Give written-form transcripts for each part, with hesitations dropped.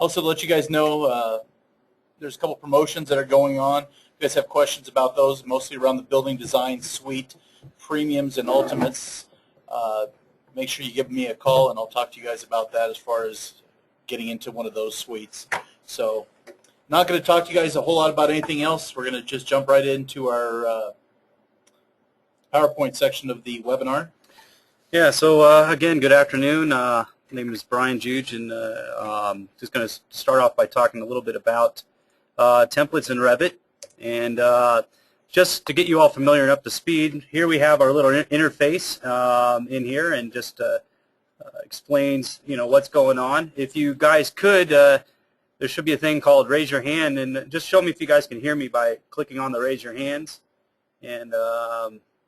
Also, to let you guys know, there's a couple promotions that are going on. If you guys have questions about those, mostly around the building design suite, premiums and ultimates, make sure you give me a call, and I'll talk to you guys about that as far as getting into one of those suites. So, not going to talk to you guys a whole lot about anything else. We're going to just jump right into our PowerPoint section of the webinar. Yeah, so again, good afternoon. My name is Brian Juge, and just going to start off by talking a little bit about templates in Revit. And just to get you all familiar and up to speed, here we have our little interface in here, and just explains, what's going on. If you guys could, there should be a thing called raise your hand, and just show me if you guys can hear me by clicking on the raise your hands. And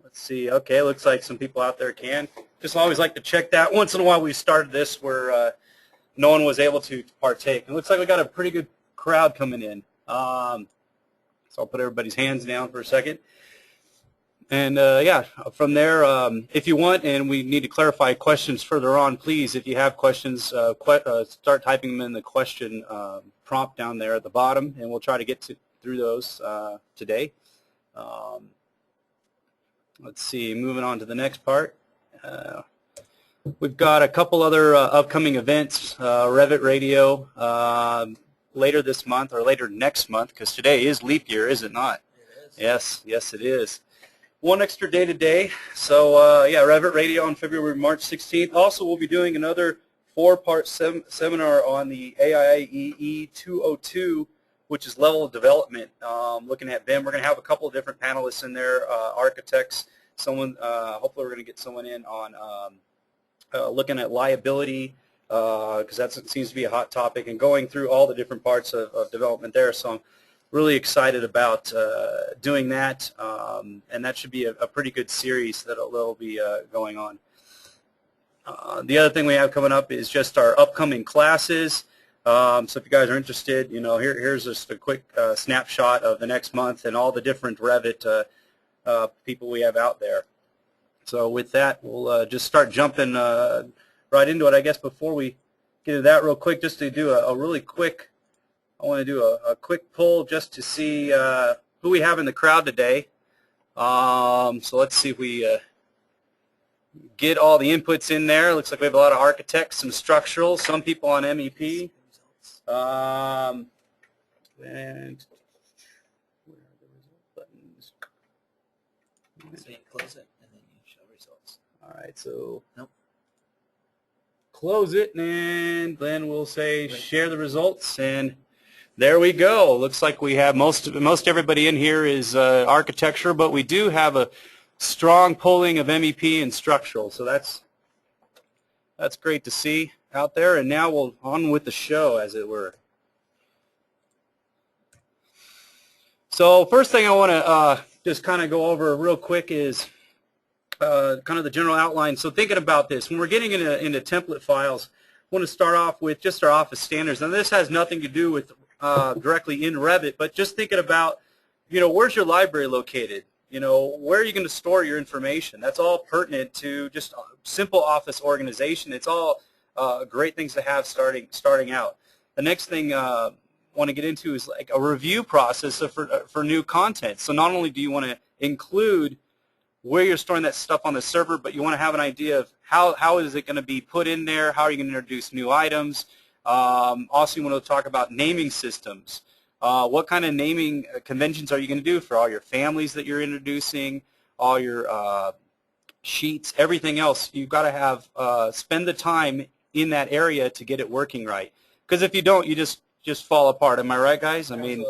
let's see. Okay, looks like some people out there can. Just always like to check that. Once in a while we started this where no one was able to partake. It looks like we got a pretty good crowd coming in. So I'll put everybody's hands down for a second. And yeah, from there, if you want, and we need to clarify questions further on, please, if you have questions, start typing them in the question prompt down there at the bottom, and we'll try to get through those today. Let's see, moving on to the next part. We've got a couple other upcoming events, Revit Radio, later this month or later next month, because today is leap year, is it not? It is. Yes, yes it is. One extra day today. So yeah, Revit Radio on March 16th. Also, we'll be doing another 4-part seminar on the AIEE 202, which is level of development, looking at BIM. We're going to have a couple of different panelists in there, architects, someone, hopefully we're going to get someone in on looking at liability, because that seems to be a hot topic, and going through all the different parts of development there. So I'm really excited about doing that, and that should be a pretty good series that'll be going on. The other thing we have coming up is just our upcoming classes. So if you guys are interested, here's just a quick snapshot of the next month and all the different Revit people we have out there. So with that, we'll just start jumping right into it. I guess before we get to that real quick, just to do a really quick, I want to do a quick poll just to see who we have in the crowd today. So let's see if we get all the inputs in there. Looks like we have a lot of architects, some structural, some people on MEP. And where are the result buttons? So you close it and then you show results. All right, so nope. Close it, and then we'll say share the results, and there we go. Looks like we have most everybody in here is architecture, but we do have a strong pulling of MEP and structural, so that's great to see out there. And now we'll on with the show, as it were. So first thing I want to just kind of go over real quick is kind of the general outline. So thinking about this, when we're getting into template files, I want to start off with just our office standards. Now this has nothing to do with directly in Revit, but just thinking about, where's your library located? Where are you going to store your information? That's all pertinent to just simple office organization. It's all great things to have starting out. The next thing I want to get into is like a review process for new content. So not only do you want to include where you're storing that stuff on the server, but you want to have an idea of how is it going to be put in there, how are you going to introduce new items. Also, you want to talk about naming systems. What kind of naming conventions are you going to do for all your families that you're introducing, all your sheets, everything else? You've got to have spend the time in that area to get it working right. Because if you don't, you just fall apart. Am I right, guys? I mean,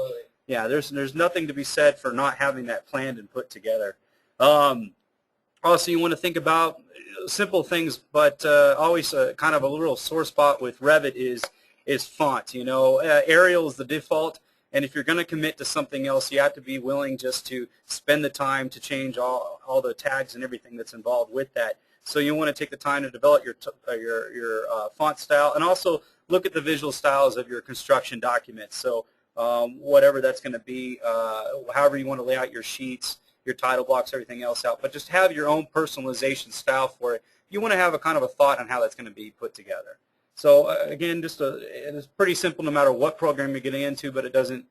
yeah, there's nothing to be said for not having that planned and put together. Also, you want to think about simple things, but always kind of a little sore spot with Revit is font. Arial is the default, and if you're going to commit to something else, you have to be willing just to spend the time to change all the tags and everything that's involved with that. So you want to take the time to develop your font style, and also look at the visual styles of your construction documents. So whatever that's going to be, however you want to lay out your sheets, your title blocks, everything else out, but just have your own personalization style for it. You want to have a kind of a thought on how that's going to be put together. So again, it's pretty simple no matter what program you're getting into, but it doesn't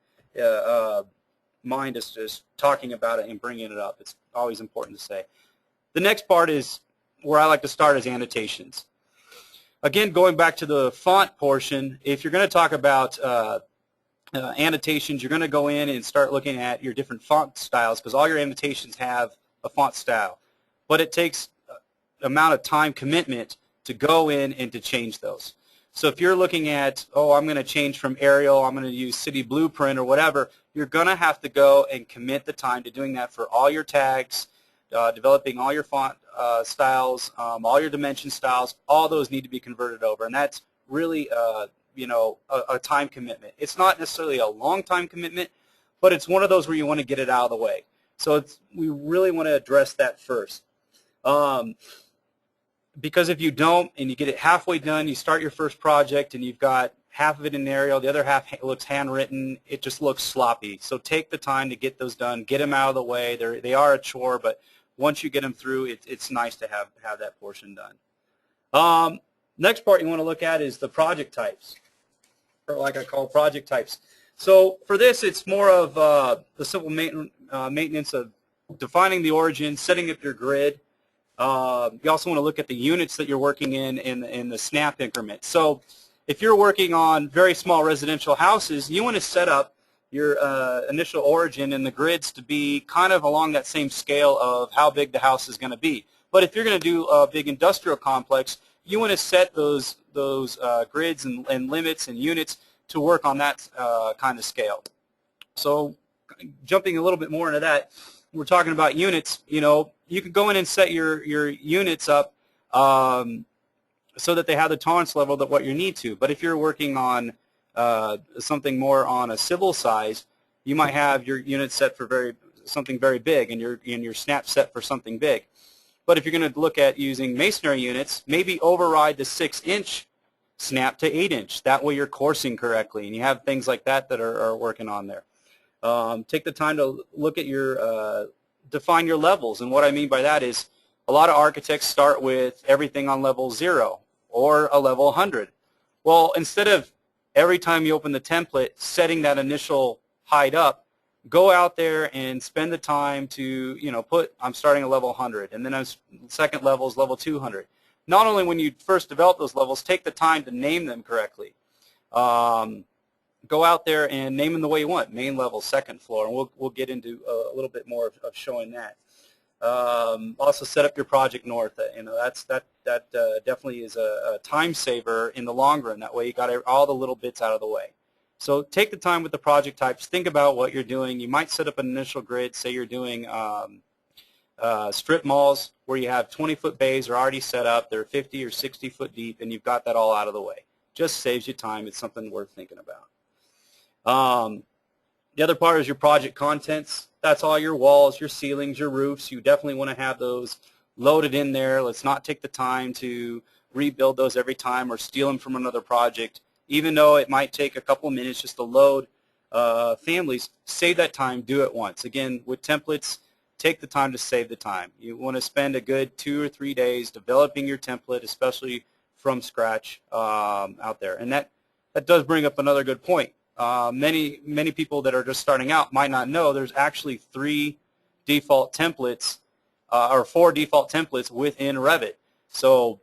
mind us just talking about it and bringing it up. It's always important to say. The next part is where I like to start is annotations. Again, going back to the font portion, if you're going to talk about annotations, you're going to go in and start looking at your different font styles because all your annotations have a font style. But it takes amount of time commitment to go in and to change those. So if you're looking at, oh, I'm going to change from Arial, I'm going to use City Blueprint or whatever, you're going to have to go and commit the time to doing that for all your tags, developing all your font styles, all your dimension styles. All those need to be converted over, and that's really a time commitment. It's not necessarily a long time commitment, but it's one of those where you want to get it out of the way. So we really want to address that first. Because if you don't and you get it halfway done, you start your first project and you've got half of it in Arial, the other half looks handwritten, it just looks sloppy. So take the time to get those done, get them out of the way. They are a chore, but once you get them through, it's nice to have that portion done. Next part you want to look at is the project types, or like I call project types. So for this, it's more of the simple maintenance of defining the origin, setting up your grid. You also want to look at the units that you're working in the snap increment. So if you're working on very small residential houses, you want to set up your initial origin and the grids to be kind of along that same scale of how big the house is going to be. But if you're going to do a big industrial complex, you want to set those grids and limits and units to work on that kind of scale. So jumping a little bit more into that, we're talking about units. You can go in and set your units up so that they have the tolerance level that what you need to. But if you're working on something more on a civil size, you might have your units set for something very big and your snap set for something big. But if you're going to look at using masonry units, maybe override the 6-inch snap to 8-inch. That way you're coursing correctly, and you have things like that are working on there. Take the time to look at your define your levels, and what I mean by that is a lot of architects start with everything on level 0 or a level 100. Well, instead of every time you open the template setting that initial height up, go out there and spend the time to put I'm starting at level 100, and then second level is level 200. Not only when you first develop those levels, take the time to name them correctly. Go out there and name them the way you want, main level, second floor, and we'll get into a little bit more of showing that. Also set up your project north. That definitely is a time saver in the long run. That way you got all the little bits out of the way. So take the time with the project types. Think about what you're doing. You might set up an initial grid. Say you're doing strip malls where you have 20-foot bays are already set up. They're 50 or 60 foot deep, and you've got that all out of the way. Just saves you time. It's something worth thinking about. The other part is your project contents. That's all your walls, your ceilings, your roofs. You definitely want to have those loaded in there. Let's not take the time to rebuild those every time or steal them from another project. Even though it might take a couple of minutes just to load families, save that time, do it once. Again, with templates, take the time to save the time. You want to spend a good 2 or 3 days developing your template, especially from scratch out there. And that does bring up another good point. Many people that are just starting out might not know there's actually 3 default templates or 4 default templates within Revit. So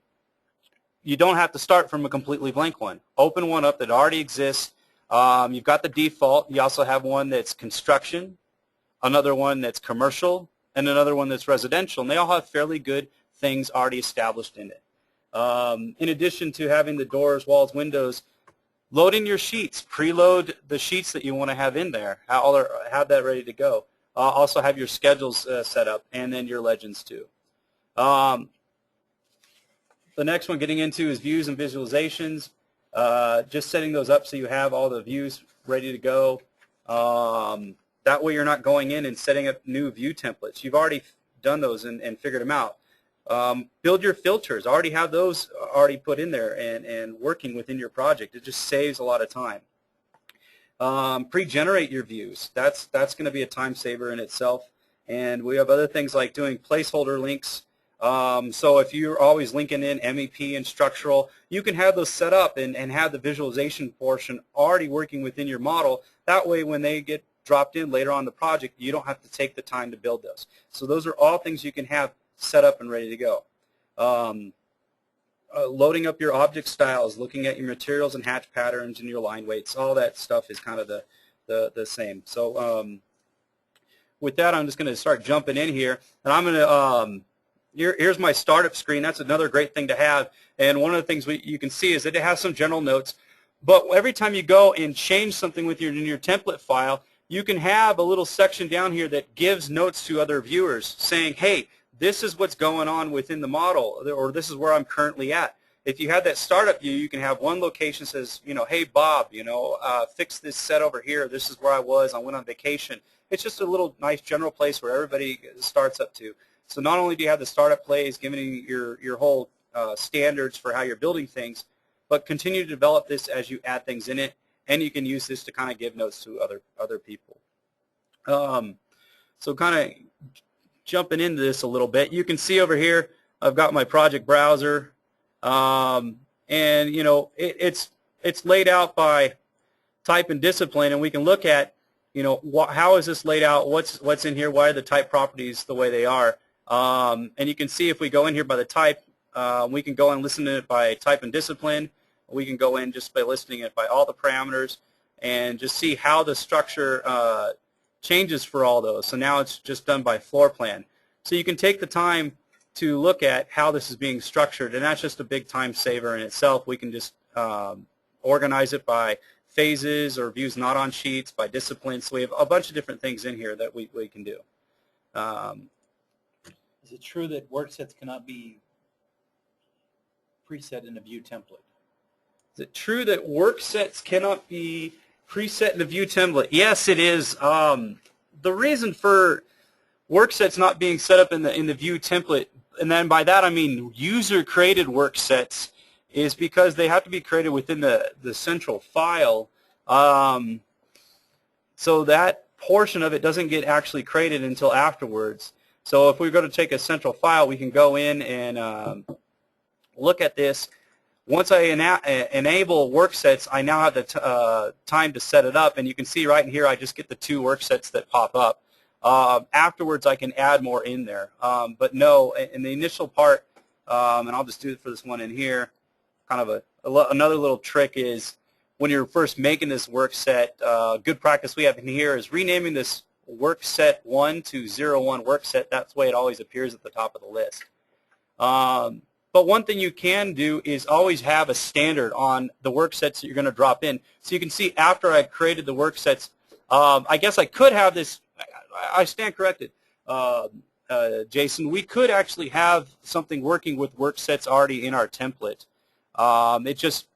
you don't have to start from a completely blank one. Open one up that already exists. You've got the default. You also have one that's construction, another one that's commercial, and another one that's residential. And they all have fairly good things already established in it. In addition to having the doors, walls, windows, load in your sheets. Preload the sheets that you want to have in there. Have that ready to go. Also have your schedules set up, and then your legends too. The next one getting into is views and visualizations. Just setting those up so you have all the views ready to go. That way you're not going in and setting up new view templates. You've already done those and figured them out. Build your filters. Already have those already put in there and working within your project. It just saves a lot of time. Pre-generate your views. That's going to be a time saver in itself. And we have other things like doing placeholder links So if you're always linking in MEP and structural, you can have those set up and have the visualization portion already working within your model. That way when they get dropped in later on in the project, you don't have to take the time to build those. So those are all things you can have set up and ready to go. Loading up your object styles, looking at your materials and hatch patterns and your line weights, all that stuff is kind of the same. So with that, I'm just going to start jumping in here, and I'm going to here's my startup screen. That's another great thing to have, and one of the things you can see is that it has some general notes, but every time you go and change something with in your template file, you can have a little section down here that gives notes to other viewers saying, hey, this is what's going on within the model, or this is where I'm currently at. If you have that startup view, you can have one location that says, you know, hey, Bob, you know, fix this set over here. This is where I was. I went on vacation. It's just a little nice general place where everybody starts up to. So not only do you have the startup plays giving you your whole standards for how you're building things, but continue to develop this as you add things in it, and you can use this to kind of give notes to other people. So kind of jumping into this a little bit, you can see over here I've got my project browser, and you know it's laid out by type and discipline, and we can look at, you know, how is this laid out, what's in here, why are the type properties the way they are, and you can see if we go in here by the type, we can go and listen to it by type and discipline. We can go in just by listing it by all the parameters and just see how the structure changes for all those. So now it's just done by floor plan. So you can take the time to look at how this is being structured, and that's just a big time saver in itself. We can just organize it by phases or views not on sheets, by discipline. So we have a bunch of different things in here that we can do. Is it true that Worksets cannot be preset in a view template? Is it true that Worksets cannot be preset in a view template? Yes, it is. The reason for Worksets not being set up in the view template, and then by that I mean user-created Worksets, is because they have to be created within the central file. So that portion of it doesn't get actually created until afterwards. So if we go to take a central file, we can go in and look at this. Once I enable Worksets, I now have the time to set it up, and you can see right in here I just get the 2 Worksets that pop up. Afterwards I can add more in there, but no, in the initial part, and I'll just do it for this one in here, kind of another little trick is when you're first making this Workset, good practice we have in here is renaming this Workset 1 to 01 Workset. That's the way it always appears at the top of the list. But one thing you can do is always have a standard on the Worksets that you're going to drop in. So you can see after I created the Worksets, I guess I could have this, I stand corrected, Jason, we could actually have something working with Worksets already in our template. It just,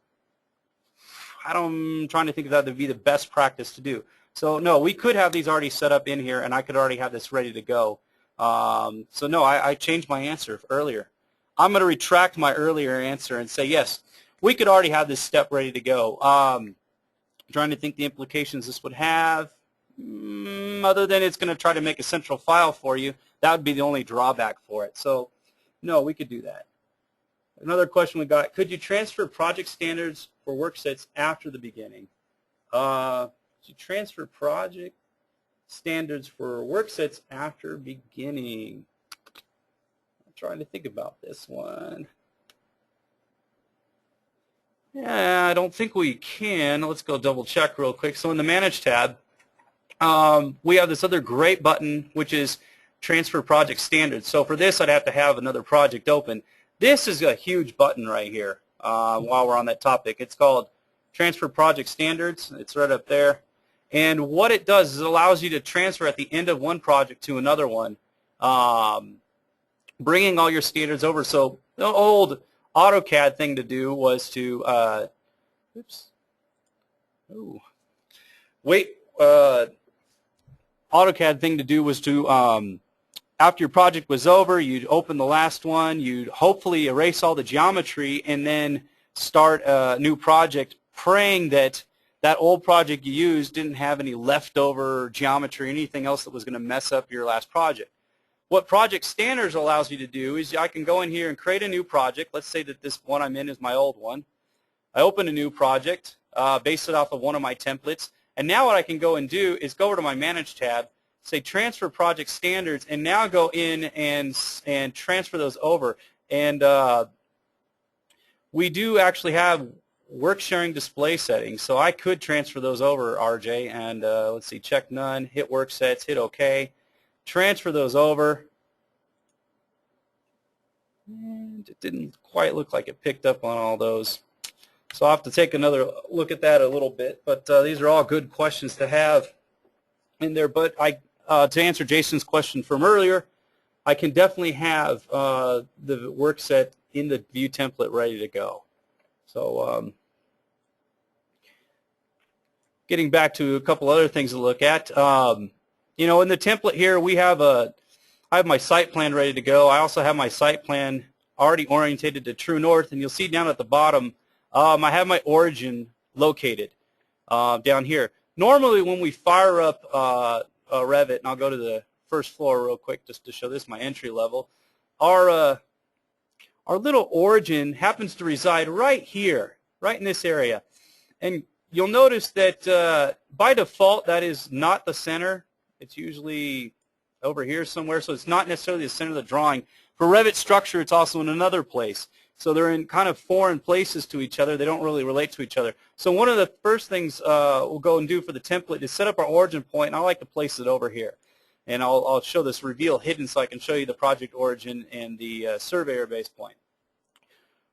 I'm trying to think if that would be the best practice to do. So no, we could have these already set up in here, and I could already have this ready to go. So no, I changed my answer earlier. I'm going to retract my earlier answer and say yes, we could already have this step ready to go. Trying to think the implications this would have, other than it's going to try to make a central file for you. That would be the only drawback for it. So no, we could do that. Another question we got, could you transfer project standards for Worksets after the beginning? Could you transfer project standards for Worksets after beginning? I'm trying to think about this one. Yeah, I don't think we can. Let's go double check real quick. So in the Manage tab, we have this other great button, which is Transfer Project Standards. So for this, I'd have to have another project open. This is a huge button right here while we're on that topic. It's called Transfer Project Standards. It's right up there. And what it does is it allows you to transfer at the end of one project to another one, bringing all your standards over. So the old AutoCAD thing to do was to, AutoCAD thing to do was to, after your project was over, you'd open the last one, you'd hopefully erase all the geometry, and then start a new project, praying that that old project you used didn't have any leftover geometry or anything else that was going to mess up your last project. What Project Standards allows you to do is I can go in here and create a new project. Let's say that this one I'm in is my old one. I open a new project, base it off of one of my templates, and now what I can go and do is go over to my Manage tab, say Transfer Project Standards, and now go in and transfer those over. And we do actually have work sharing display settings, so I could transfer those over, RJ, and let's see, check none, hit Worksets, hit OK, transfer those over, and it didn't quite look like it picked up on all those. So I'll have to take another look at that a little bit, but these are all good questions to have in there. But to answer Jason's question from earlier, I can definitely have the work set in the view template ready to go. So getting back to a couple other things to look at, you know, in the template here we have I have my site plan ready to go. I also have my site plan already orientated to true north, and you'll see down at the bottom I have my origin located down here. Normally when we fire up Revit, and I'll go to the first floor real quick just to show this, my entry level, our little origin happens to reside right here, right in this area. And you'll notice that by default that is not the center. It's usually over here somewhere, so it's not necessarily the center of the drawing. For Revit structure, it's also in another place. So they're in kind of foreign places to each other. They don't really relate to each other. So one of the first things we'll go and do for the template is set up our origin point, and I like to place it over here. And I'll show this reveal hidden so I can show you the project origin and the surveyor base point.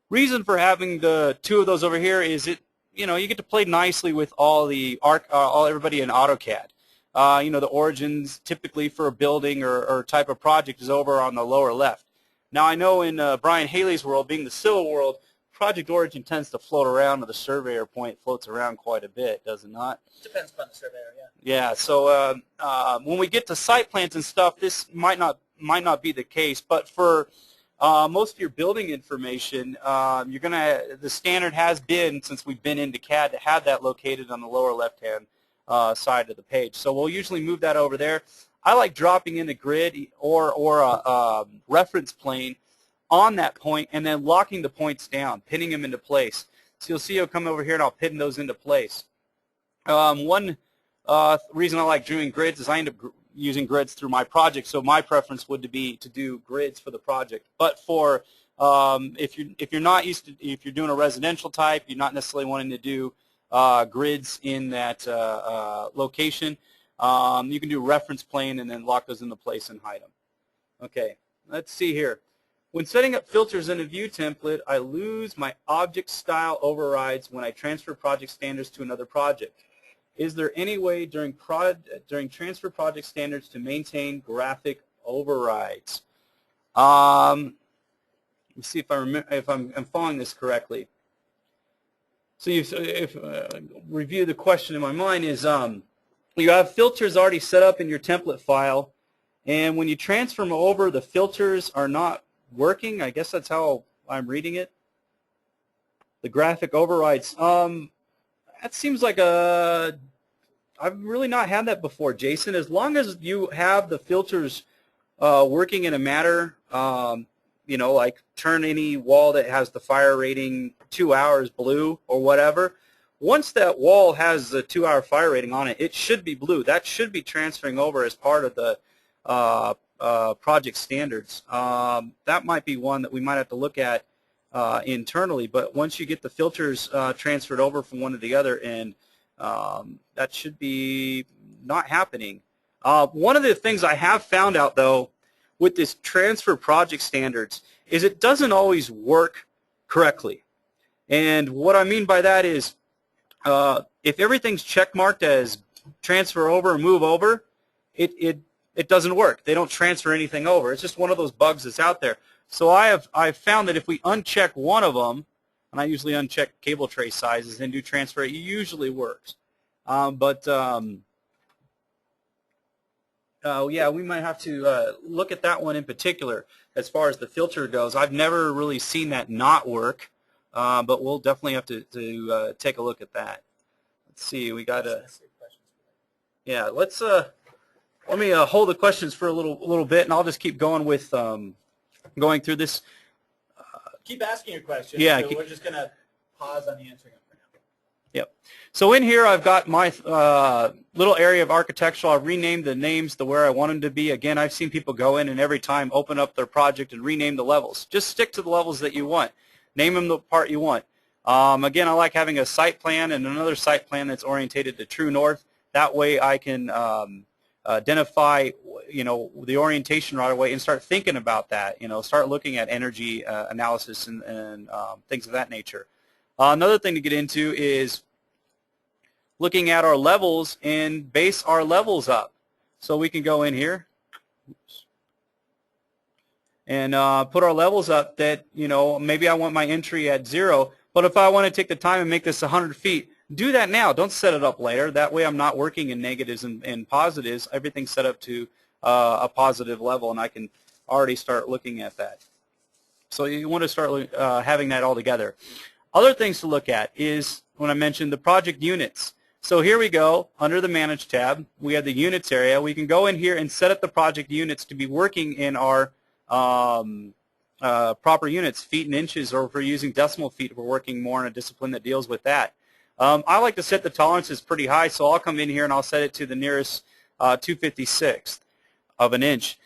Reason for having the two of those over here is you know, you get to play nicely with all everybody in AutoCAD. You know, the origins typically for a building or type of project is over on the lower left. Now I know in Brian Haley's world, being the civil world, project origin tends to float around, or the surveyor point floats around quite a bit, does it not? Depends upon the surveyor, yeah. Yeah. So when we get to site plans and stuff, this might not be the case, but for most of your building information, the standard has been, since we've been into CAD, to have that located on the lower left-hand side of the page. So we'll usually move that over there. I like dropping in a grid or a reference plane on that point and then locking the points down, pinning them into place. So you'll see I'll come over here and I'll pin those into place. One reason I like doing grids is I end up using grids through my project, so my preference would be to do grids for the project. But for if you're doing a residential type, you're not necessarily wanting to do grids in that location. You can do reference plane and then lock those into place and hide them. Okay, let's see here. When setting up filters in a view template, I lose my object style overrides when I transfer project standards to another project. Is there any way during transfer project standards to maintain graphic overrides? Let me see if I'm following this correctly. So review the question in my mind is you have filters already set up in your template file, and when you transfer them over, the filters are not working. I guess that's how I'm reading it. The graphic overrides. That seems like I've really not had that before, Jason. As long as you have the filters working in a manner, you know, like turn any wall that has the fire rating 2 hours blue or whatever. Once that wall has the 2-hour fire rating on it, it should be blue. That should be transferring over as part of the project standards. That might be one that we might have to look at internally, but once you get the filters transferred over from one to the other, and that should be not happening. One of the things I have found out, though, with this transfer project standards is it doesn't always work correctly. And what I mean by that is if everything's checkmarked as transfer over and move over, it doesn't work. They don't transfer anything over. It's just one of those bugs that's out there. So I've found that if we uncheck one of them, and I usually uncheck cable tray sizes and do transfer, it usually works. Yeah, we might have to look at that one in particular as far as the filter goes. I've never really seen that not work, but we'll definitely have to take a look at that. Let's see, we got a... Yeah, let's let me hold the questions for a little bit, and I'll just keep going with going through this. Keep asking your questions. Yeah, So we're just going to pause on the answering them for now. Yep. So in here I've got my little area of architectural. I've renamed the names to where I want them to be. Again, I've seen people go in and every time open up their project and rename the levels. Just stick to the levels that you want. Name them the part you want. Again, I like having a site plan and another site plan that's orientated to true north. That way I can identify, the orientation right away and start thinking about that. Start looking at energy analysis and things of that nature. Another thing to get into is looking at our levels and base our levels up. So we can go in here and put our levels up that, maybe I want my entry at 0, but if I want to take the time and make this 100 feet, do that now. Don't set it up later. That way I'm not working in negatives and positives. Everything's set up to a positive level, and I can already start looking at that. So you want to start having that all together. Other things to look at is when I mentioned the project units. So here we go, under the Manage tab, we have the Units area. We can go in here and set up the project units to be working in our proper units, feet and inches, or if we're using decimal feet, we're working more in a discipline that deals with that. I like to set the tolerances pretty high, so I'll come in here and I'll set it to the nearest 256th of an inch.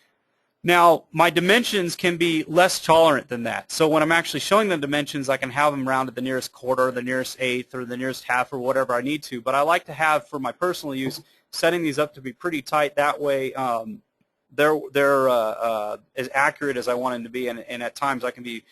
Now, my dimensions can be less tolerant than that. So when I'm actually showing the dimensions, I can have them round at the nearest quarter, the nearest eighth, or the nearest half, or whatever I need to. But I like to have, for my personal use, setting these up to be pretty tight. That way, they're as accurate as I want them to be, and at times I can be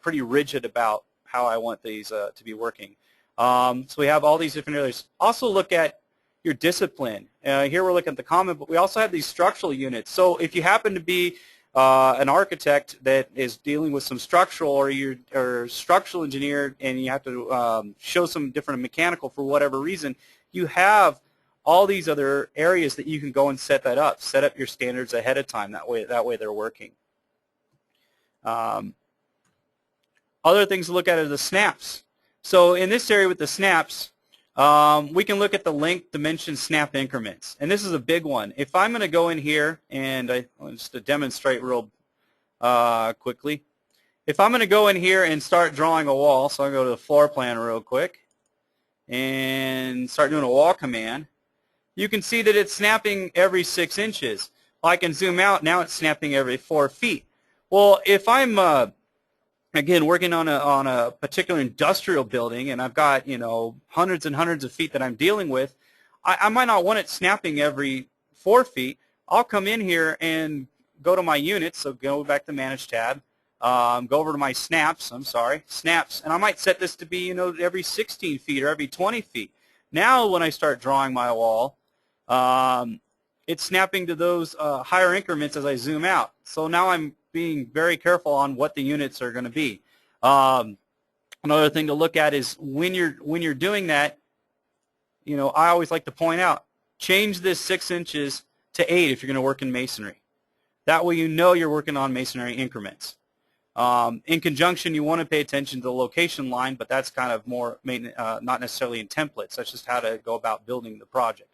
pretty rigid about how I want these to be working. So we have all these different areas. Also look at your discipline. Here we're looking at the common, but we also have these structural units. So if you happen to be an architect that is dealing with some structural, or you're a structural engineer and you have to show some different mechanical for whatever reason, you have all these other areas that you can go and set that up. Set up your standards ahead of time. That way they're working. Other things to look at are the snaps. So in this area with the snaps, we can look at the length, dimension, snap increments. And this is a big one. If I'm going to go in here, and just to demonstrate real quickly, if I'm going to go in here and start drawing a wall, so I'll go to the floor plan real quick and start doing a wall command, you can see that it's snapping every 6 inches. I can zoom out. Now it's snapping every 4 feet. Well, if I'm again working on a particular industrial building and I've got hundreds and hundreds of feet that I'm dealing with, I might not want it snapping every 4 feet. I'll come in here and go to my units. So go back to the Manage tab. Go over to my snaps. Snaps, and I might set this to be every 16 feet or every 20 feet. Now when I start drawing my wall, it's snapping to those higher increments as I zoom out. So now I'm being very careful on what the units are going to be. Another thing to look at is when you're doing that, I always like to point out, change this 6 inches to 8 if you're going to work in masonry. That way you're working on masonry increments. In conjunction, you want to pay attention to the location line, but that's kind of more not necessarily in templates. That's just how to go about building the project.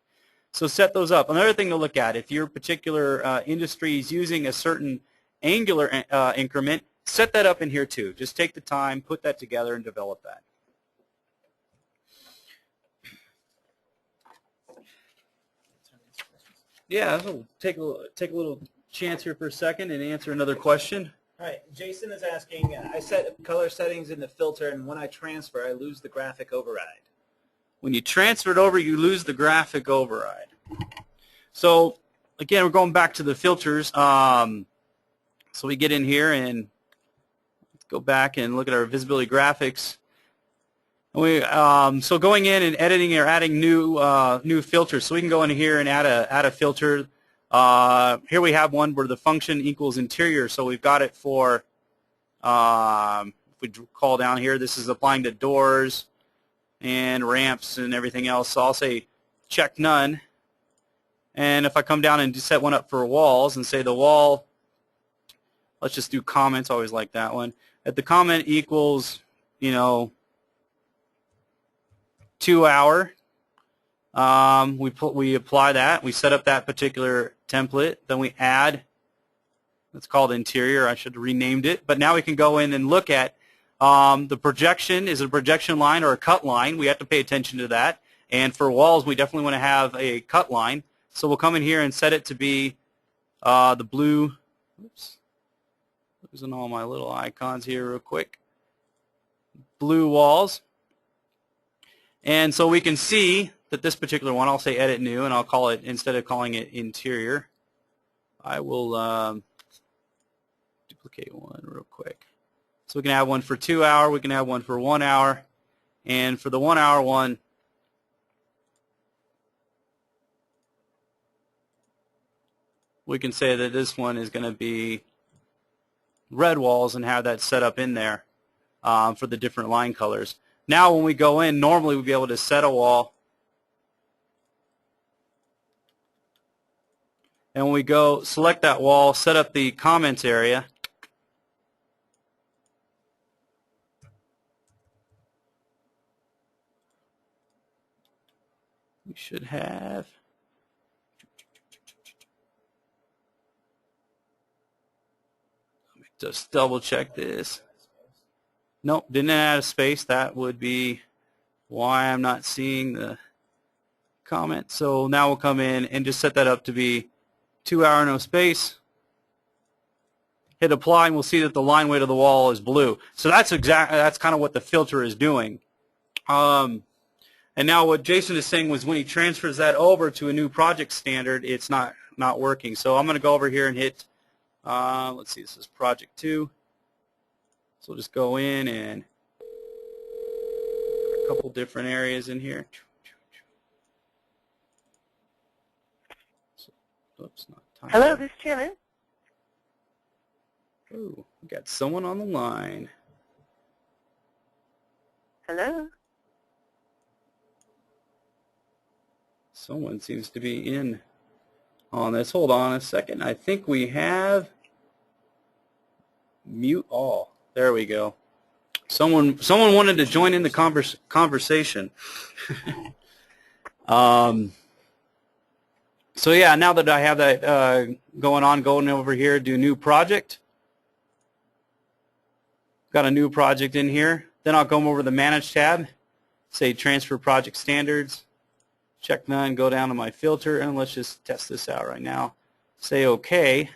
So set those up. Another thing to look at, if your particular industry is using a certain angular increment, set that up in here too. Just take the time, put that together, and develop that. Yeah, so take a little chance here for a second and answer another question. All right, Jason is asking, I set color settings in the filter, and when I transfer, I lose the graphic override. When you transfer it over, you lose the graphic override. So again, we're going back to the filters. So we get in here and let's go back and look at our visibility graphics. So going in and editing or adding new filters. So we can go in here and add a filter. Here we have one where the function equals interior. So we've got it for, if we call down here, this is applying to doors and ramps and everything else. So I'll say check none. And if I come down and set one up for walls and say the wall, let's just do comments, I always like that one. If the comment equals, 2 hour, we apply that. We set up that particular template, then we add, it's called interior, I should have renamed it, but now we can go in and look at the projection. Is it a projection line or a cut line? We have to pay attention to that. And for walls, we definitely want to have a cut line. So we'll come in here and set it to be the blue. Oops. Losing all my little icons here real quick. Blue walls. And so we can see that this particular one, I'll say edit new, and I'll call it, instead of calling it interior, I will duplicate one real quick. So we can have one for 2 hour, we can have one for 1 hour, and for the 1 hour one, we can say that this one is going to be red walls and have that set up in there for the different line colors. Now when we go in, normally we'd be able to set a wall, and when we go select that wall, set up the comments area, we should have, let me just double check this. Nope, didn't add a space. That would be why I'm not seeing the comment. So now we'll come in and just set that up to be 2 hour no space. Hit apply, and we'll see that the line weight of the wall is blue. So that's kind of what the filter is doing. And now what Jason is saying was when he transfers that over to a new project standard, it's not working. So I'm going to go over here and hit, let's see, this is project 2. So we'll just go in and a couple different areas in here. So, oops, not time. Hello, this is Chairman. Oh, we got someone on the line. Hello. Someone seems to be in on this. Hold on a second. I think we have mute all. There we go. Someone wanted to join in the conversation. So yeah, now that I have that going over here, do new project. Got a new project in here. Then I'll come over to the Manage tab, say Transfer Project Standards. Check none, go down to my filter, and let's just test this out right now. Say OK.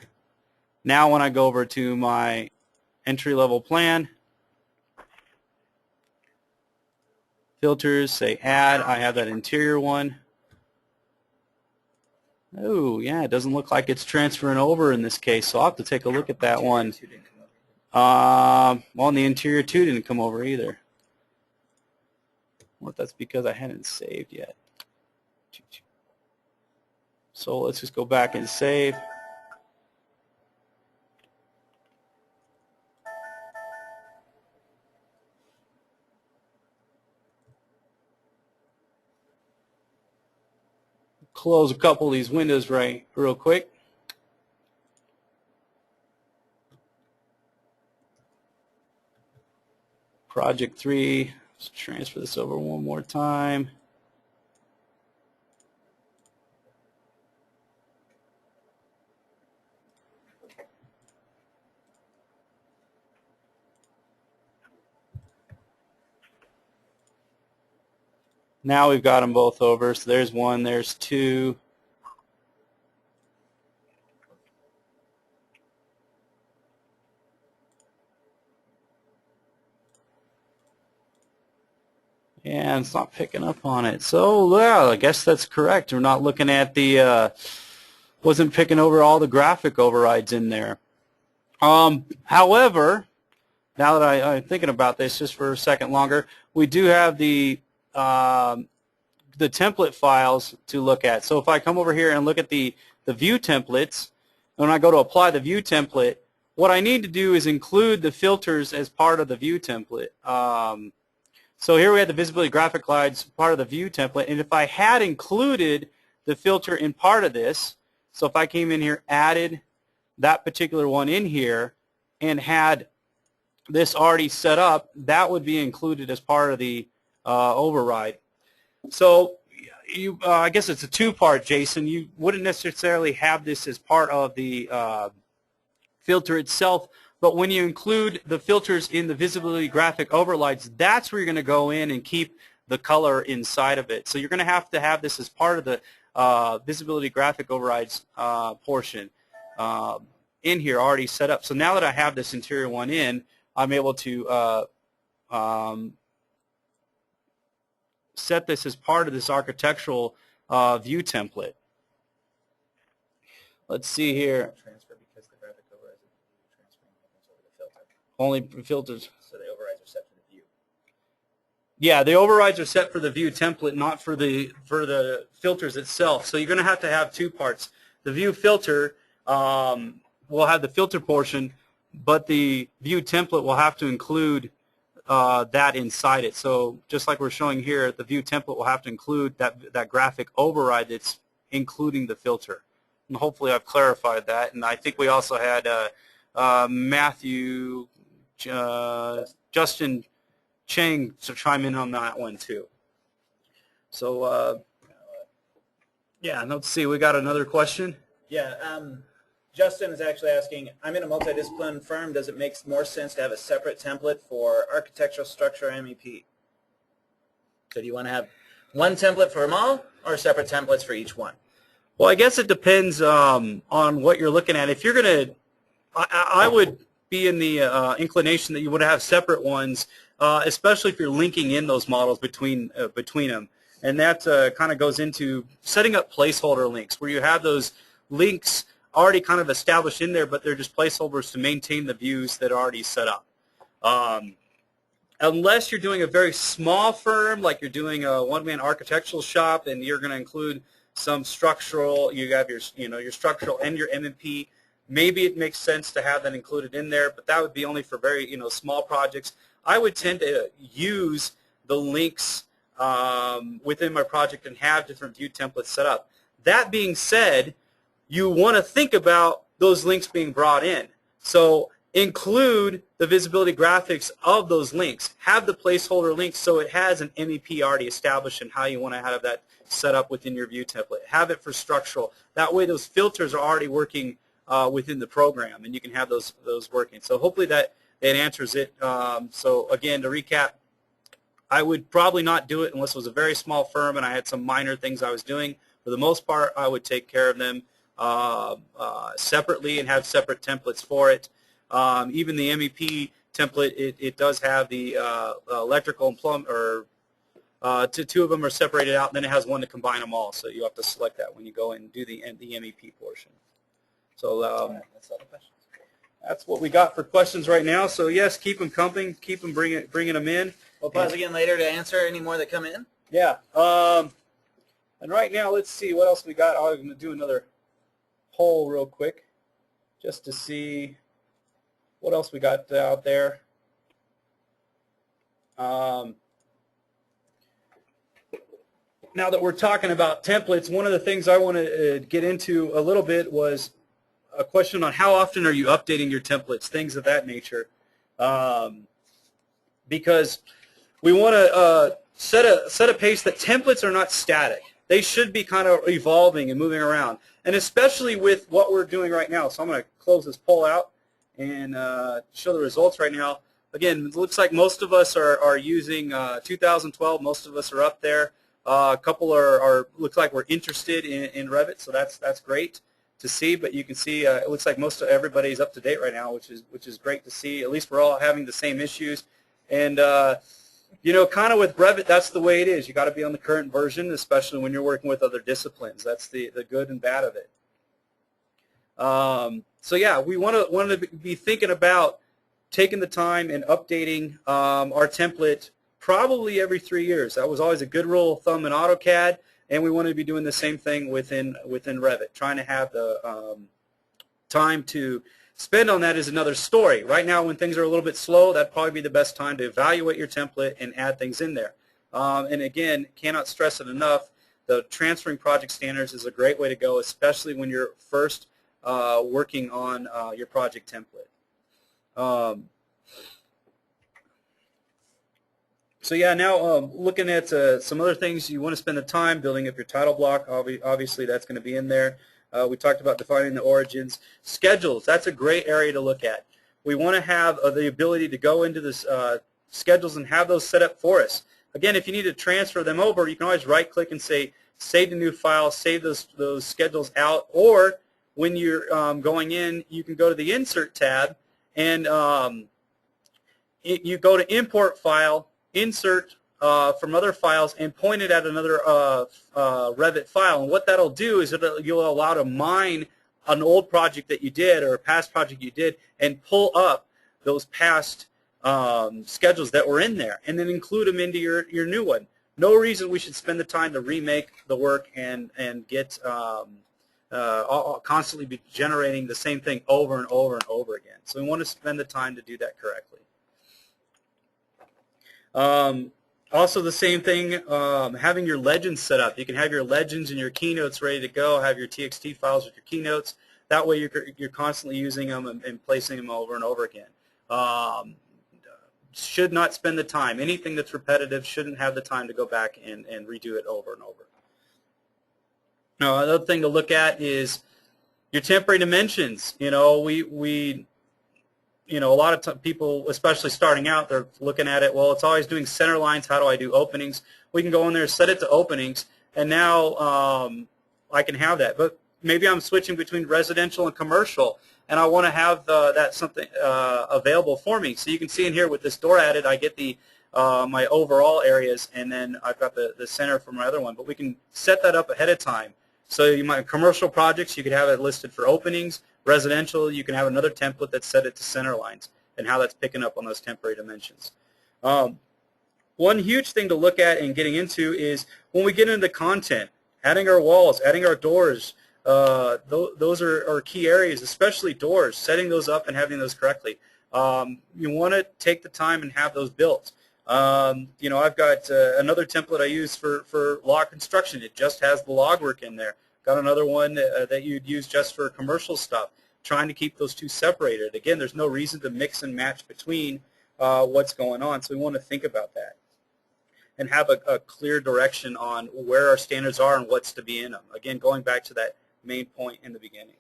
Now when I go over to my entry-level plan, filters, say add, I have that interior one. Oh, yeah, it doesn't look like it's transferring over in this case, so I'll have to take a look at that one. Well, the interior 2 didn't come over either. Or if that's because I hadn't saved yet. So let's just go back and save. Close a couple of these windows real quick. Project 3, let's transfer this over one more time. Now we've got them both over, so there's 1, there's 2. And it's not picking up on it. So, well, I guess that's correct. We're not looking at the, wasn't picking over all the graphic overrides in there. However, now that I'm thinking about this just for a second longer, we do have the template files to look at. So if I come over here and look at the view templates, when I go to apply the view template, what I need to do is include the filters as part of the view template. So here we have the visibility graphic lines part of the view template, and if I had included the filter in part of this, so if I came in here, added that particular one in here, and had this already set up, that would be included as part of the override. So I guess it's a two-part, Jason. You wouldn't necessarily have this as part of the filter itself, but when you include the filters in the visibility graphic overrides, that's where you're going to go in and keep the color inside of it. So you're going to have this as part of the visibility graphic overrides portion in here already set up. So now that I have this interior one in, I'm able to set this as part of this architectural view template. Let's see here. Transfer because the graphic overrides are transferring over the filter. Only filters. So the overrides are set for the view. Yeah, the overrides are set for the view template, not for the filters itself. So you're going to have two parts. The view filter will have the filter portion, but the view template will have to include that inside it. So just like we're showing here, the view template will have to include that graphic override that's including the filter. And hopefully I've clarified that. And I think we also had Matthew, Justin Chang to chime in on that one too. So yeah, let's see. We got another question. Yeah. Justin is actually asking, I'm in a multidiscipline firm. Does it make more sense to have a separate template for architectural structure MEP? So do you want to have one template for them all or separate templates for each one? Well, I guess it depends on what you're looking at. If you're going to, I would be in the inclination that you would have separate ones, especially if you're linking in those models between them. And that kind of goes into setting up placeholder links where you have those links already kind of established in there, but they're just placeholders to maintain the views that are already set up. Unless you're doing a very small firm, like you're doing a one-man architectural shop, and you're going to include some structural, you have your, your structural and your M&P. Maybe it makes sense to have that included in there, but that would be only for very, small projects. I would tend to use the links within my project and have different view templates set up. That being said, you want to think about those links being brought in. So include the visibility graphics of those links. Have the placeholder links so it has an MEP already established and how you want to have that set up within your view template. Have it for structural. That way those filters are already working within the program, and you can have those working. So hopefully that answers it. So again, to recap, I would probably not do it unless it was a very small firm and I had some minor things I was doing. For the most part, I would take care of them separately and have separate templates for it. Even the MEP template, it does have the electrical and plumbing, or two of them are separated out, and then it has one to combine them all. So you have to select that when you go and do the MEP portion. So that's what we got for questions right now. So yes, keep them coming, keep them bringing them in. We'll pause again later to answer any more that come in. Yeah. And right now, let's see what else we got. I'm going to do another poll real quick just to see what else we got out there. Now that we're talking about templates, one of the things I want to get into a little bit was a question on how often are you updating your templates, things of that nature. Because we want to set a pace that templates are not static. They should be kind of evolving and moving around, and especially with what we're doing right now. So I'm going to close this poll out and show the results right now. Again, it looks like most of us are using 2012. Most of us are up there. A couple looks like we're interested in Revit, so that's great to see. But you can see it looks like most of everybody's up to date right now, which is great to see. At least we're all having the same issues, and kind of with Revit, that's the way it is. You got to be on the current version, especially when you're working with other disciplines. That's the good and bad of it. So yeah, we want to be thinking about taking the time and updating our template probably every 3 years. That was always a good rule of thumb in AutoCAD, and we want to be doing the same thing within Revit. Trying to have the time to spend on that is another story. Right now, when things are a little bit slow, that'd probably be the best time to evaluate your template and add things in there. And again, cannot stress it enough, the transferring project standards is a great way to go, especially when you're first working on your project template. So yeah, now looking at some other things, you want to spend the time building up your title block. Obviously, that's going to be in there. We talked about defining the origins. Schedules, that's a great area to look at. We want to have the ability to go into this schedules and have those set up for us. Again, if you need to transfer them over, you can always right-click and say, save the new file, save those schedules out, or when you're going in, you can go to the Insert tab, and you go to Import File, Insert from other files, and point it at another Revit file. And what that'll do is you'll allow to mine an old project that you did or a past project you did and pull up those past schedules that were in there and then include them into your new one. No reason we should spend the time to remake the work and get constantly be generating the same thing over and over and over again. So we want to spend the time to do that correctly. Also the same thing, having your legends set up. You can have your legends and your keynotes ready to go, have your TXT files with your keynotes. That way you're constantly using them and placing them over and over again. Should not spend the time. Anything that's repetitive shouldn't have the time to go back and redo it over and over. Now, another thing to look at is your temporary dimensions. You know, a lot of people, especially starting out, they're looking at it, well, it's always doing center lines. How do I do openings? We can go in there, set it to openings, and now I can have that. But maybe I'm switching between residential and commercial, and I want to have that something available for me. So you can see in here with this door added, I get the my overall areas, and then I've got the center for my other one. But we can set that up ahead of time. So you might commercial projects, you could have it listed for openings. Residential, you can have another template that set it to center lines and how that's picking up on those temporary dimensions. One huge thing to look at and getting into is when we get into content, adding our walls, adding our doors. Those are key areas, especially doors, setting those up and having those correctly. You want to take the time and have those built. I've got another template I use for log construction. It just has the log work in there. Got another one that you'd use just for commercial stuff, trying to keep those two separated. Again, there's no reason to mix and match between what's going on, so we want to think about that and have a clear direction on where our standards are and what's to be in them. Again, going back to that main point in the beginning.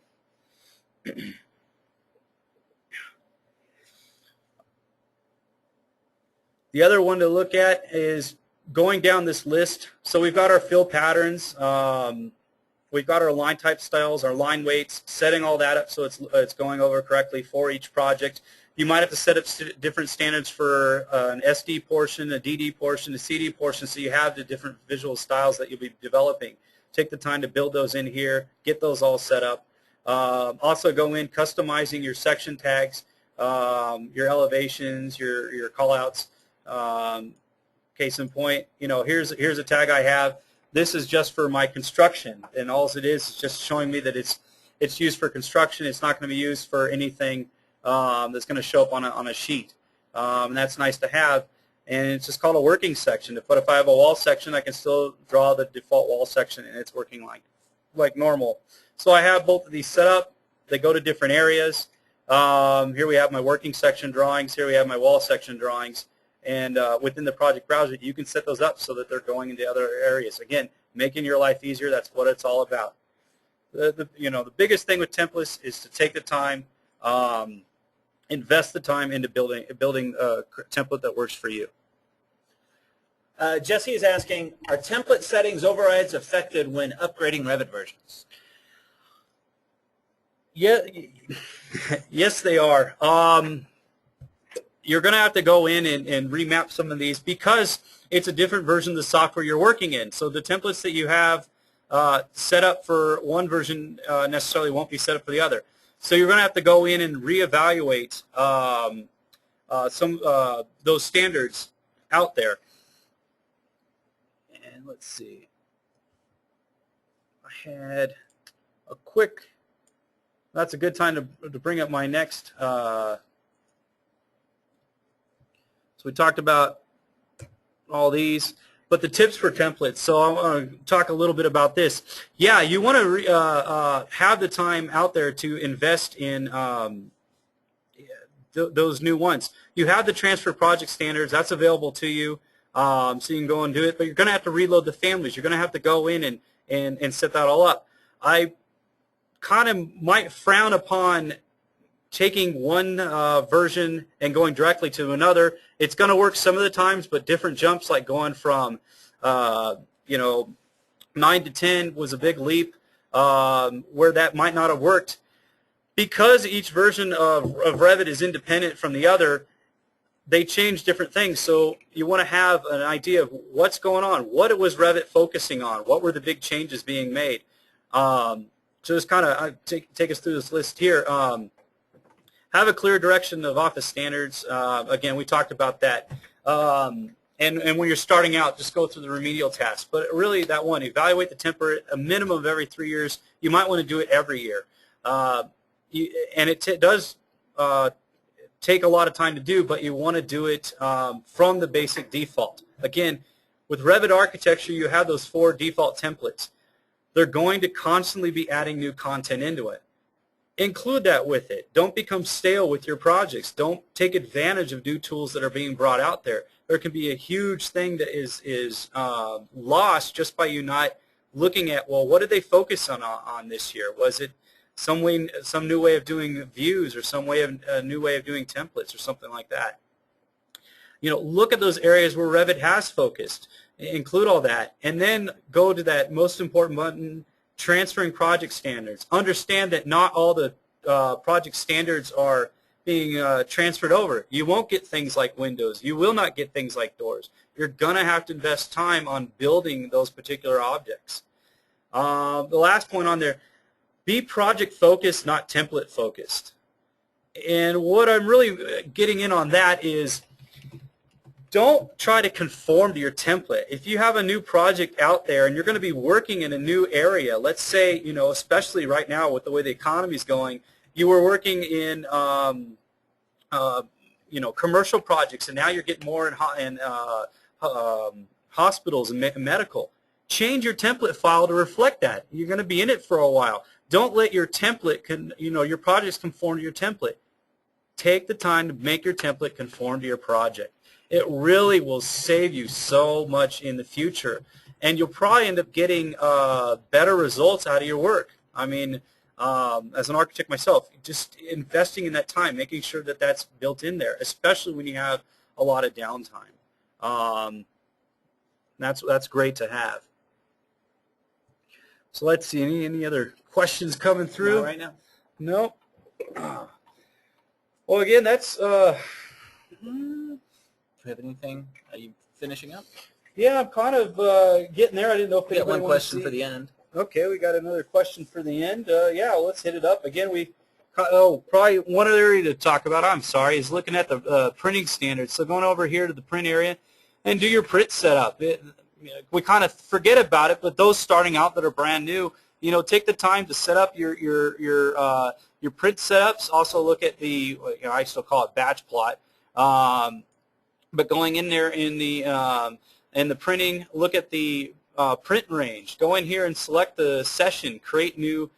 The other one to look at is going down this list. So we've got our fill patterns. We've got our line type styles, our line weights, setting all that up so it's going over correctly for each project. You might have to set up different standards for an SD portion, a DD portion, a CD portion, so you have the different visual styles that you'll be developing. Take the time to build those in here, get those all set up. Also go in customizing your section tags, your elevations, your callouts. Case in point, here's a tag I have. This is just for my construction, and all it is just showing me that it's used for construction. It's not going to be used for anything that's going to show up on a sheet, and that's nice to have. And it's just called a working section. But if I have a wall section, I can still draw the default wall section, and it's working like normal. So I have both of these set up. They go to different areas. Here we have my working section drawings. Here we have my wall section drawings. And within the project browser, you can set those up so that they're going into other areas. Again, making your life easier, that's what it's all about. The biggest thing with templates is to take the time, invest the time into building a template that works for you. Jesse is asking, are template settings overrides affected when upgrading Revit versions? Yeah, yes, they are. You're going to have to go in and remap some of these because it's a different version of the software you're working in. So the templates that you have set up for one version necessarily won't be set up for the other. So you're going to have to go in and reevaluate those standards out there. And let's see. I had a quick, that's a good time to bring up my next we talked about all these, but the tips for templates. So I want to talk a little bit about this. Yeah, you want to have the time out there to invest in those new ones. You have the transfer project standards. That's available to you. So you can go and do it, but you're going to have to reload the families. You're going to have to go in and set that all up. I kind of might frown upon taking one version and going directly to another. It's going to work some of the times, but different jumps, like going from 9 to 10 was a big leap, where that might not have worked. Because each version of Revit is independent from the other, they change different things. So you want to have an idea of what's going on. What was Revit focusing on? What were the big changes being made? So just kind of take us through this list here. Have a clear direction of office standards. Again, we talked about that. And when you're starting out, just go through the remedial tasks. But really, that one, evaluate the template a minimum of every 3 years. You might want to do it every year. And it does take a lot of time to do, but you want to do it from the basic default. Again, with Revit architecture, you have those 4 default templates. They're going to constantly be adding new content into it. Include that with it. Don't become stale with your projects. Don't take advantage of new tools that are being brought out there. There can be a huge thing that is lost just by you not looking at, well, what did they focus on this year? Was it some new way of doing views, or a new way of doing templates, or something like that? Look at those areas where Revit has focused. Include all that, and then go to that most important button, transferring project standards. Understand that not all the project standards are being transferred over. You won't get things like windows. You will not get things like doors. You're going to have to invest time on building those particular objects. The last point on there, be project focused, not template focused. And what I'm really getting in on that is, don't try to conform to your template. If you have a new project out there and you're going to be working in a new area, let's say, especially right now with the way the economy is going, you were working in commercial projects, and now you're getting more in hospitals and medical. Change your template file to reflect that. You're going to be in it for a while. Don't let your template, your projects conform to your template. Take the time to make your template conform to your project. It really will save you so much in the future, and you'll probably end up getting better results out of your work. I mean, as an architect myself, just investing in that time, making sure that that's built in there, especially when you have a lot of downtime. That's great to have. So let's see, any other questions coming through? Not right now. No. Well, again, that's. Do you have anything? Are you finishing up? Yeah, I'm kind of getting there. I didn't know if We got one anybody question wanted to for the end. Okay, we got another question for the end. Yeah, let's hit it up. Again, probably one other area to talk about, I'm sorry, is looking at the printing standards. So going over here to the print area and do your print setup. We kind of forget about it, but those starting out that are brand new, take the time to set up your print setups. Also look at the, I still call it batch plot. But going in there in the printing, look at the print range. Go in here and select the session, create new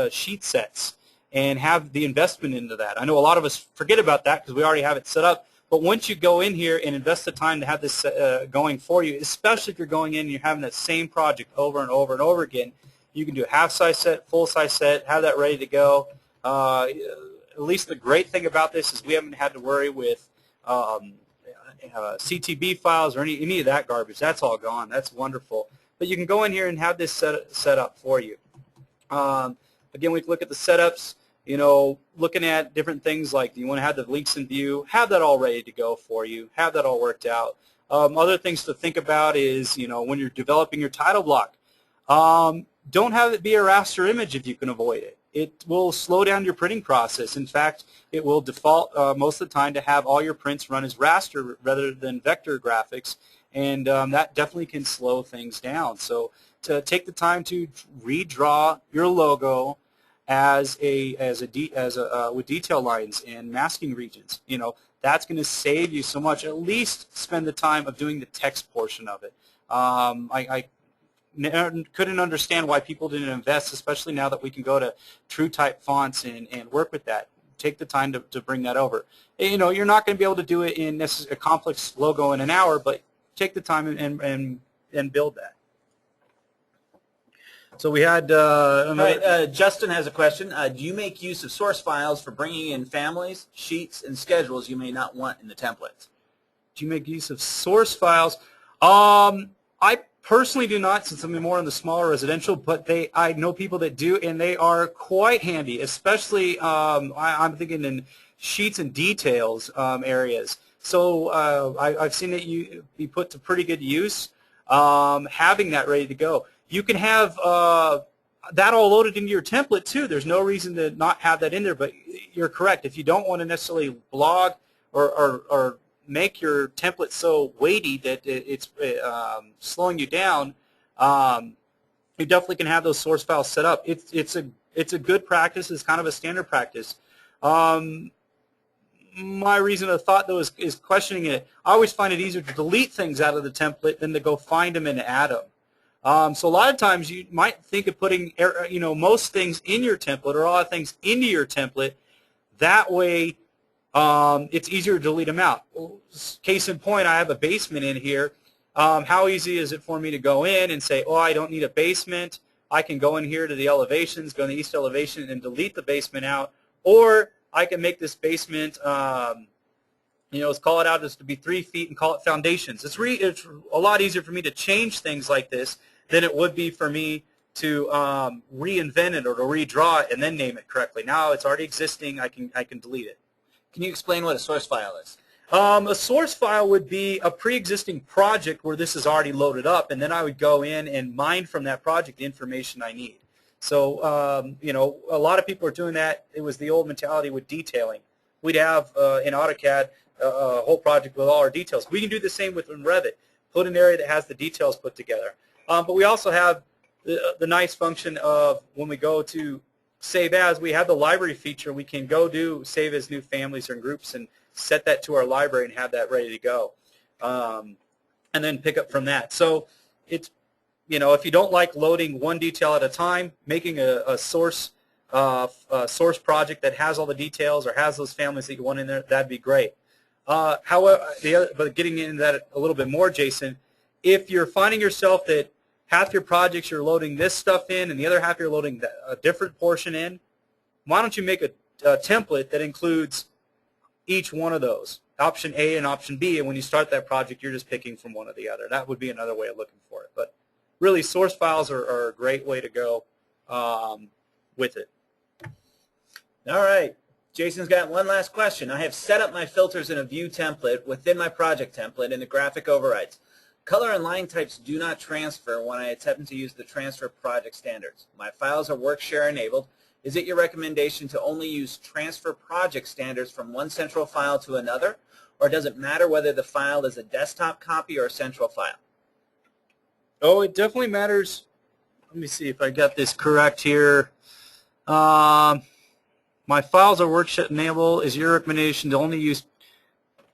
sheet sets, and have the investment into that. I know a lot of us forget about that because we already have it set up, but once you go in here and invest the time to have this going for you, especially if you're going in and you're having that same project over and over and over again, you can do a half-size set, full-size set, have that ready to go. At least the great thing about this is we haven't had to worry with CTB files or any of that garbage. That's all gone. That's wonderful. But you can go in here and have this set up for you. Again, we can look at the setups, looking at different things like, do you want to have the links in view? Have that all ready to go for you. Have that all worked out. Other things to think about is, when you're developing your title block, don't have it be a raster image if you can avoid it. It will slow down your printing process. In fact, it will default most of the time to have all your prints run as raster rather than vector graphics, and that definitely can slow things down. So to take the time to redraw your logo with detail lines and masking regions, that's going to save you so much. At least spend the time of doing the text portion of it. I couldn't understand why people didn't invest, especially now that we can go to true type fonts and work with that. take the time to bring that over. You know, you're not going to be able to do it in a complex logo in an hour, but take the time and build that. So we had All right, Justin has a question. Do you make use of source files for bringing in families, sheets, and schedules you may not want in the templates? Do you make use of source files? I personally do not, since I'm more in the smaller residential, but I know people that do, and they are quite handy, especially I'm thinking in sheets and details areas. So I've seen it be put to pretty good use, having that ready to go. You can have that all loaded into your template too. There's no reason to not have that in there, but you're correct. If you don't want to necessarily blog or make your template so weighty that it's slowing you down, you definitely can have those source files set up. It's a good practice. It's kind of a standard practice. My reason of thought, though, is questioning it. I always find it easier to delete things out of the template than to go find them and add them. So a lot of times you might think of putting, you know, most things in your template or a lot of things into your template. That way, it's easier to delete them out. Case in point, I have a basement in here. How easy is it for me to go in and say, oh, I don't need a basement. I can go in here to the elevations, go in the east elevation, and delete the basement out. Or I can make this basement, you know, let's call it out as to be 3 feet and call it foundations. It's a lot easier for me to change things like this than it would be for me to reinvent it or to redraw it and then name it correctly. Now it's already existing. I can delete it. Can you explain what a source file is? A source file would be a pre-existing project where this is already loaded up, and then I would go in and mine from that project the information I need. So, you know, a lot of people are doing that. It was the old mentality with detailing. We'd have in AutoCAD a whole project with all our details. We can do the same within Revit. Put an area that has the details put together. But we also have the nice function of when we go to save as, we have the library feature. We can go do save as new families or groups and set that to our library and have that ready to go, and then pick up from that. So it's, you know, if you don't like loading one detail at a time, making a source project that has all the details or has those families that you want in there, that'd be great. However, but getting into that a little bit more, Jason, if you're finding yourself that half your projects you're loading this stuff in and the other half you're loading a different portion in, why don't you make a template that includes each one of those, option A and option B, and when you start that project, you're just picking from one or the other. That would be another way of looking for it. But really, source files are a great way to go with it. All right. Jason's got one last question. I have set up my filters in a view template within my project template in the graphic overrides. Color and line types do not transfer when I attempt to use the transfer project standards. My files are Workshare enabled. Is it your recommendation to only use transfer project standards from one central file to another, or does it matter whether the file is a desktop copy or a central file? Oh, it definitely matters. Let me see if I got this correct here. My files are Worksheet enabled. Is your recommendation to only use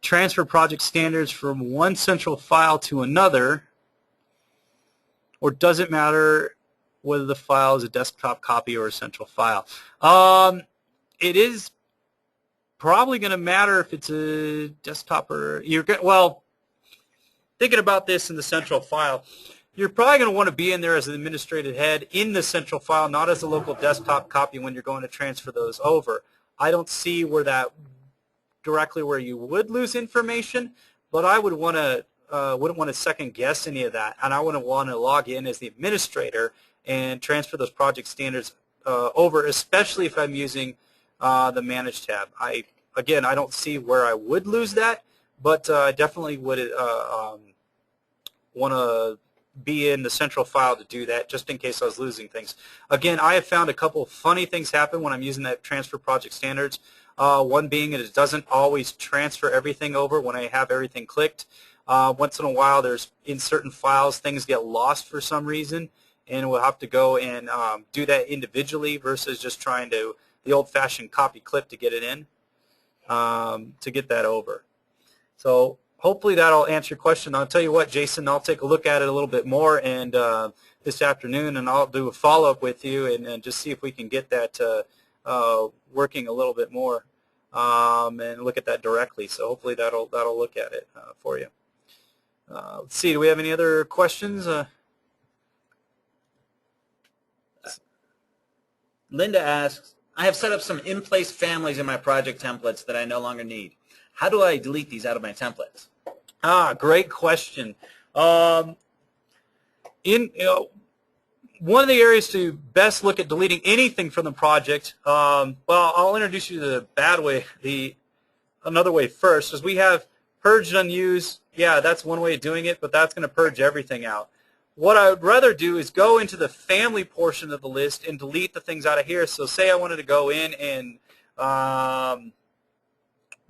transfer project standards from one central file to another, or does it matter whether the file is a desktop copy or a central file? It is probably going to matter if it's a desktop or well, thinking about this in the central file, you're probably going to want to be in there as an administrative head in the central file, not as a local desktop copy when you're going to transfer those over. I don't see where that directly where you would lose information, but I would want to wouldn't want to second guess any of that, and I wouldn't want to log in as the administrator and transfer those project standards over, especially if I'm using the Manage tab. Again, I don't see where I would lose that, but I definitely would want to be in the central file to do that, just in case I was losing things. Again, I have found a couple of funny things happen when I'm using that transfer project standards. One being that it doesn't always transfer everything over when I have everything clicked. Once in a while, in certain files, things get lost for some reason, and we'll have to go and do that individually versus just trying to the old-fashioned copy clip to get it in, to get that over. So hopefully that'll answer your question. I'll tell you what, Jason, I'll take a look at it a little bit more and this afternoon, and I'll do a follow-up with you and just see if we can get that working a little bit more. and look at that directly. So hopefully that'll look at it for you. Let's see. Do we have any other questions? Linda asks, I have set up some in-place families in my project templates that I no longer need. How do I delete these out of my templates? Great question. One of the areas to best look at deleting anything from the project, well, I'll introduce you to the bad way. Another way first is we have purged unused. Yeah, that's one way of doing it, but that's going to purge everything out. What I would rather do is go into the family portion of the list and delete the things out of here. So say I wanted to go in and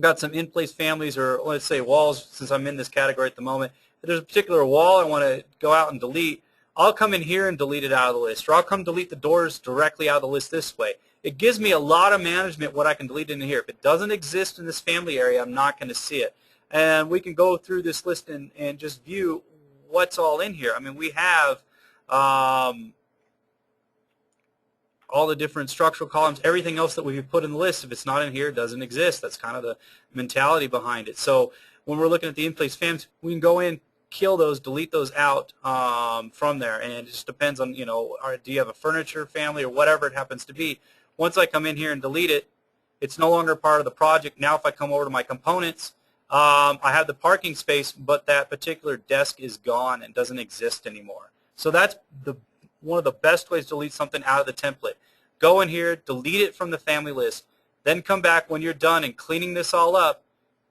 got some in-place families, or let's say walls, since I'm in this category at the moment. If there's a particular wall I want to go out and delete, I'll come in here and delete it out of the list, or I'll come delete the doors directly out of the list this way. It gives me a lot of management what I can delete in here. If it doesn't exist in this family area, I'm not going to see it. And we can go through this list and just view what's all in here. I mean, we have all the different structural columns, everything else that we've put in the list. If it's not in here, it doesn't exist. That's kind of the mentality behind it. So when we're looking at the in-place families, we can go in, kill those, delete those out from there. And it just depends on, do you have a furniture family or whatever it happens to be. Once I come in here and delete it, it's no longer part of the project. Now if I come over to my components, I have the parking space, but that particular desk is gone and doesn't exist anymore. So that's one of the best ways to delete something out of the template. Go in here, delete it from the family list, then come back when you're done and cleaning this all up,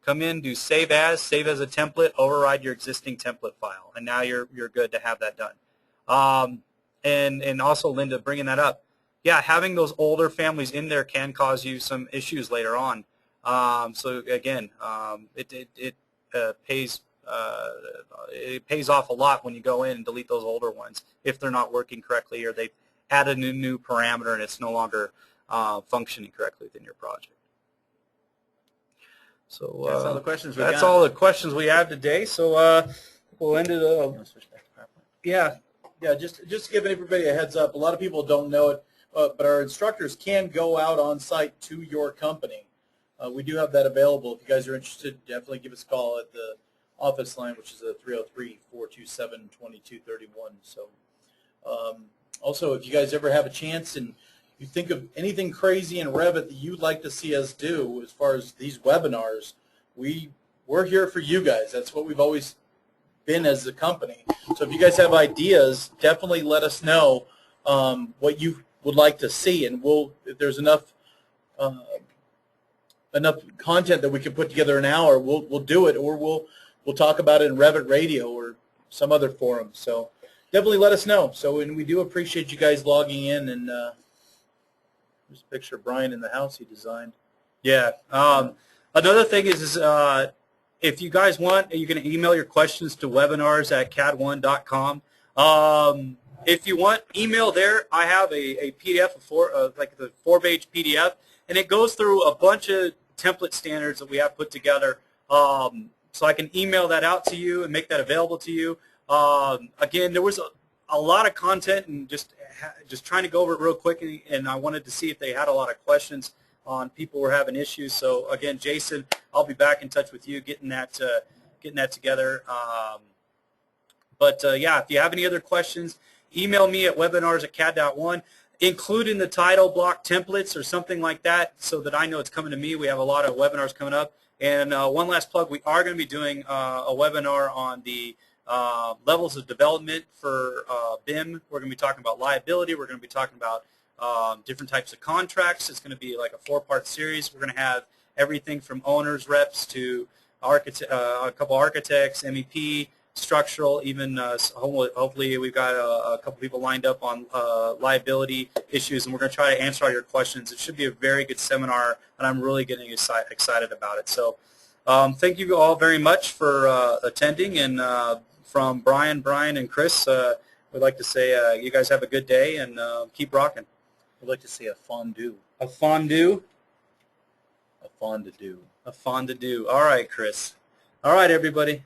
come in, do save as a template, override your existing template file, and now you're good to have that done. And also, Linda, bringing that up, yeah, having those older families in there can cause you some issues later on. So again, it pays off a lot when you go in and delete those older ones if they're not working correctly, or they've added a new parameter and it's no longer functioning correctly within your project. So That's all the questions we that's got. all the questions we have today. So we'll end it. Yeah. Yeah, just to give everybody a heads up, a lot of people don't know it, but our instructors can go out on site to your company. We do have that available. If you guys are interested, definitely give us a call at the office line, which is 303-427-2231. So also, if you guys ever have a chance and you think of anything crazy in Revit that you'd like to see us do as far as these webinars, we're here for you guys. That's what we've always been as a company. So if you guys have ideas, definitely let us know what you would like to see, and if there's enough content that we can put together an hour, we'll do it, or we'll talk about it in Revit Radio or some other forum. So definitely let us know. So, and we do appreciate you guys logging in. And there's a picture of Brian in the house he designed. Yeah. Another thing is if you guys want, you can email your questions to webinars@CAD1.com. If you want, email there. I have a PDF, like the 4-page PDF, and it goes through a bunch of template standards that we have put together. So I can email that out to you and make that available to you. Again, there was a lot of content, and just trying to go over it real quickly, and I wanted to see if they had a lot of questions on people who were having issues. So again, Jason, I'll be back in touch with you getting that together. Yeah, if you have any other questions, email me at webinars@CAD-1. Include in the title block templates or something like that so that I know it's coming to me. We have a lot of webinars coming up. And one last plug, we are going to be doing a webinar on the levels of development for BIM. We're going to be talking about liability. We're going to be talking about different types of contracts. It's going to be like a 4-part series. We're going to have everything from owners, reps, to a couple architects, MEP, structural, even hopefully we've got a couple people lined up on liability issues, and we're going to try to answer all your questions. It should be a very good seminar, and I'm really getting excited about it. So thank you all very much for attending, and from Brian, and Chris, we'd like to say you guys have a good day, and keep rocking. I'd like to see a fondue. A fondue? A fondue. A fondue. All right, Chris. All right, everybody.